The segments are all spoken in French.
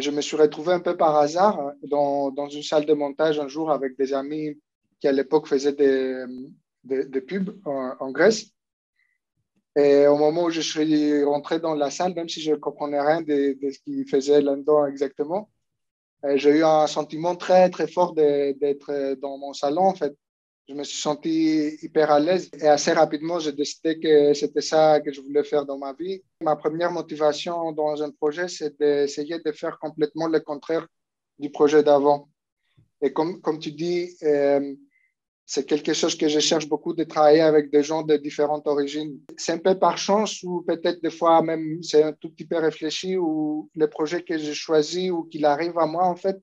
Je me suis retrouvé un peu par hasard dans une salle de montage un jour avec des amis qui à l'époque faisaient des pubs en Grèce. Et au moment où je suis rentré dans la salle, même si je ne comprenais rien de ce qu'ils faisaient là-dedans exactement, j'ai eu un sentiment très, très fort d'être dans mon salon, en fait. Je me suis senti hyper à l'aise et assez rapidement, j'ai décidé que c'était ça que je voulais faire dans ma vie. Ma première motivation dans un projet, c'est d'essayer de faire complètement le contraire du projet d'avant. Et comme tu dis, c'est quelque chose que je cherche beaucoup de travailler avec des gens de différentes origines. C'est un peu par chance ou peut-être des fois même c'est un tout petit peu réfléchi ou le projet que j'ai choisi ou qu'il arrive à moi, en fait,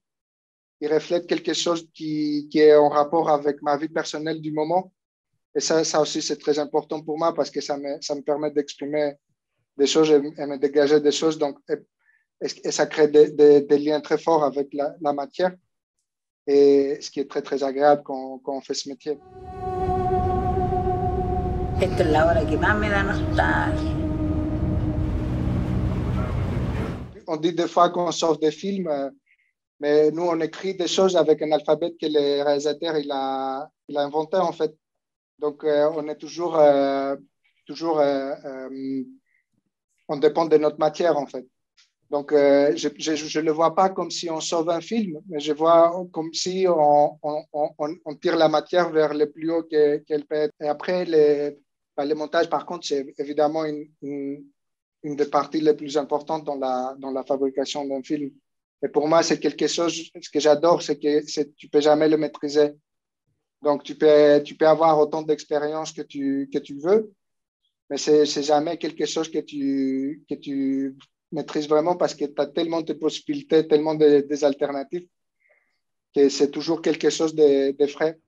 il reflète quelque chose qui est en rapport avec ma vie personnelle du moment. Et ça aussi, c'est très important pour moi parce que ça me permet d'exprimer des choses et me dégager des choses. Donc, et ça crée des liens très forts avec la matière. Et ce qui est très, très agréable quand on fait ce métier. Esta es la hora que más me da nostalgia. On dit des fois qu'on sort des films, mais nous, on écrit des choses avec un alphabet que le réalisateur il a inventé, en fait. Donc, on est toujours, on dépend de notre matière, en fait. Donc, je ne le vois pas comme si on sauve un film, mais je vois comme si on tire la matière vers le plus haut qu'elle peut être. Et après, les montages, par contre, c'est évidemment une des parties les plus importantes dans la fabrication d'un film. Et pour moi, c'est quelque chose, ce que j'adore, c'est que tu ne peux jamais le maîtriser. Donc, tu peux avoir autant d'expérience que tu veux, mais c'est jamais quelque chose que tu maîtrises vraiment parce que tu as tellement de possibilités, tellement des alternatives que c'est toujours quelque chose de frais.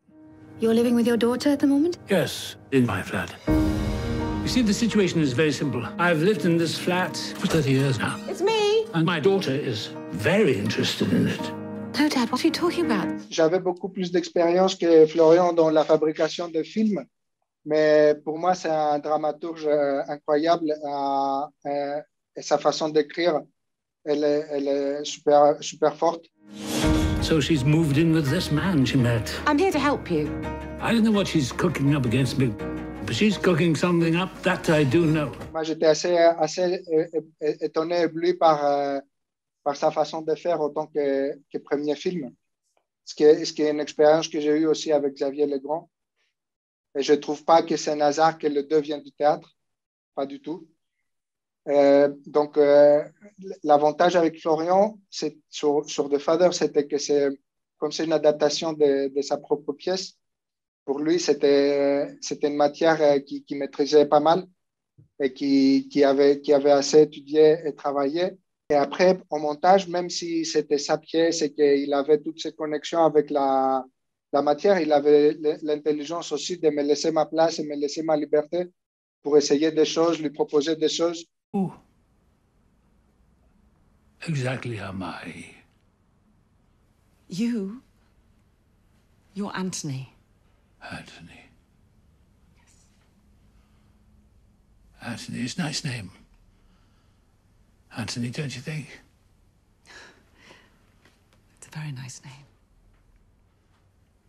You're living with your daughter at the moment? Yes, in my flat. You see, the situation is very simple. I've lived in this flat for 30 years now. It's me. And my daughter is very interested in it. No, Dad, what are you talking about? J'avais beaucoup plus d'expérience que Florian dans la fabrication de films, mais pour moi, c'est un dramaturge incroyable et sa façon d'écrire, elle est super, super forte. So she's moved in with this man she met. I'm here to help you. I don't know what she's cooking up against me, but she's cooking something up, that I do know. Moi, j'étais assez étonné, ébloui par sa façon de faire autant que premier film. Ce qui est une expérience que j'ai eue aussi avec Xavier Legrand. Et je ne trouve pas que c'est un hasard que le deux viennent du théâtre, pas du tout. Donc, l'avantage avec Florian sur The Father, c'était que comme c'est une adaptation de sa propre pièce, pour lui, c'était une matière qu'il maîtrisait pas mal et qui avait assez étudié et travaillé. Et après, au montage, même si c'était sa pièce et qu'il avait toutes ses connexions avec la matière, il avait l'intelligence aussi de me laisser ma place et me laisser ma liberté pour essayer des choses, lui proposer des choses. Who exactly am I? You're Anthony. Anthony. Anthony is a nice name. Anthony, don't you think? It's a very nice name.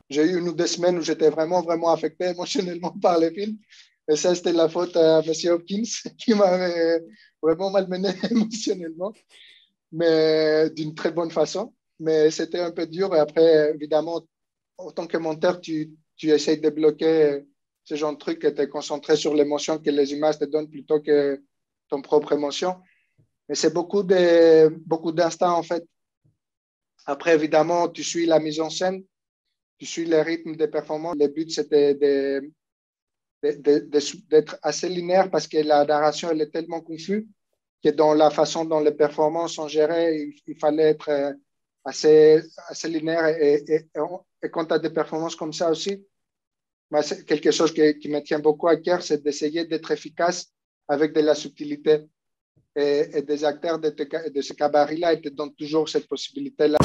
J'ai eu 1 ou 2 semaines où j'étais vraiment, vraiment affecté émotionnellement par le film. Et ça, c'était la faute à M. Hopkins qui m'avait vraiment malmené émotionnellement, mais d'une très bonne façon. Mais c'était un peu dur. Et après, évidemment, en tant que monteur, tu essayes de bloquer ce genre de truc et tu es concentré sur l'émotion que les images te donnent plutôt que ton propre émotion. Mais c'est beaucoup d'instinct, en fait. Après, évidemment, tu suis la mise en scène, tu suis le rythme des performances. Le but, c'était d'être assez linéaire parce que la narration, elle est tellement confuse que dans la façon dont les performances sont gérées, il fallait être assez linéaire. Et quand tu as des performances comme ça aussi, bah, c'est quelque chose qui me tient beaucoup à cœur, c'est d'essayer d'être efficace avec de la subtilité. Et des acteurs de ce cabaret-là, ils te donnent toujours cette possibilité-là.